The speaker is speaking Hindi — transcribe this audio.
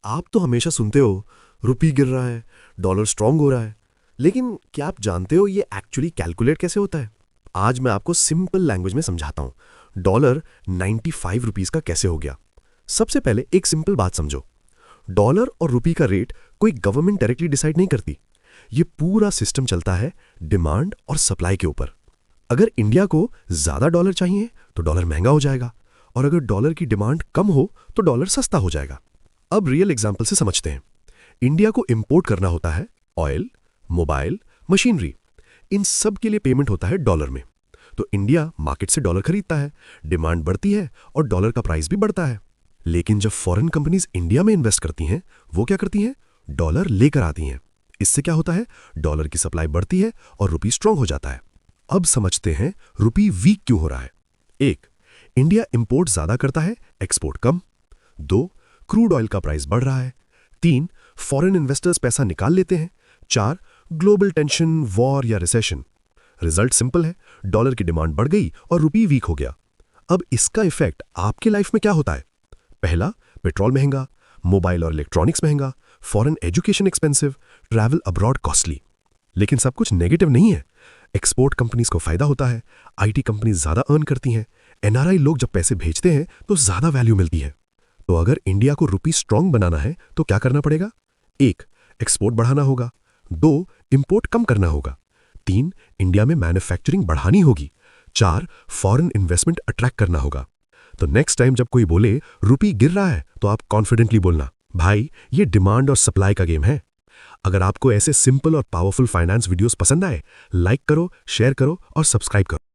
आप तो हमेशा सुनते हो रुपी गिर रहा है, डॉलर स्ट्रांग हो रहा है, लेकिन क्या आप जानते हो ये एक्चुअली कैलकुलेट कैसे होता है? आज मैं आपको सिंपल लैंग्वेज में समझाता हूं। डॉलर 95 रुपीस का कैसे हो गया। सबसे पहले एक सिंपल बात समझो। डॉलर और रुपी का रेट कोई गवर्नमेंट डायरेक्टली डिसाइड नहीं करती। ये पूरा सिस्टम चलता है डिमांड और सप्लाई के ऊपर। अगर इंडिया को ज्यादा डॉलर चाहिए तो डॉलर महंगा हो जाएगा, और अगर डॉलर की डिमांड कम हो तो डॉलर सस्ता हो जाएगा। अब रियल एग्जाम्पल से समझते हैं। इंडिया को इंपोर्ट करना होता है ऑयल, मोबाइल, मशीनरी। इन सब के लिए पेमेंट होता है डॉलर में। तो इंडिया मार्केट से डॉलर खरीदता है, डिमांड बढ़ती है और डॉलर का प्राइस भी बढ़ता है। लेकिन जब फॉरेन कंपनीज इंडिया में इन्वेस्ट करती हैं, वो क्या करती हैं? डॉलर लेकर आती हैं। इससे क्या होता है? डॉलर की सप्लाई बढ़ती है और रुपी स्ट्रांग हो जाता है। अब समझते हैं रुपी वीक क्यों हो रहा है। 1. इंडिया इंपोर्ट ज्यादा करता है, एक्सपोर्ट कम। 2. क्रूड ऑयल का प्राइस बढ़ रहा है। 3. फॉरेन इन्वेस्टर्स पैसा निकाल लेते हैं। 4. ग्लोबल टेंशन, वॉर या रिसेशन। रिजल्ट सिंपल है, डॉलर की डिमांड बढ़ गई और रुपी वीक हो गया। अब इसका इफेक्ट आपके लाइफ में क्या होता है? पहला, पेट्रोल महंगा, मोबाइल और इलेक्ट्रॉनिक्स महंगा, foreign education expensive, travel abroad costly. लेकिन सब कुछ नेगेटिव नहीं है। एक्सपोर्ट कंपनीज को फायदा होता है, आईटी कंपनीज ज्यादा अर्न करती हैं, एनआरआई लोग जब पैसे भेजते हैं तो ज्यादा वैल्यू मिलती है। तो अगर इंडिया को रुपी स्ट्रांग बनाना है तो क्या करना पड़ेगा? 1. एक्सपोर्ट बढ़ाना होगा। 2. इंपोर्ट कम करना होगा। 3. इंडिया में मैन्युफैक्चरिंग बढ़ानी होगी। 4. फॉरेन इन्वेस्टमेंट अट्रैक्ट करना होगा। तो नेक्स्ट टाइम जब कोई बोले रुपी गिर रहा है तो आप कॉन्फिडेंटली बोलना, भाई ये डिमांड और सप्लाई का गेम है। अगर आपको ऐसे सिंपल और पावरफुल फाइनेंस वीडियोस पसंद आए, लाइक करो, शेयर करो और सब्सक्राइब करो।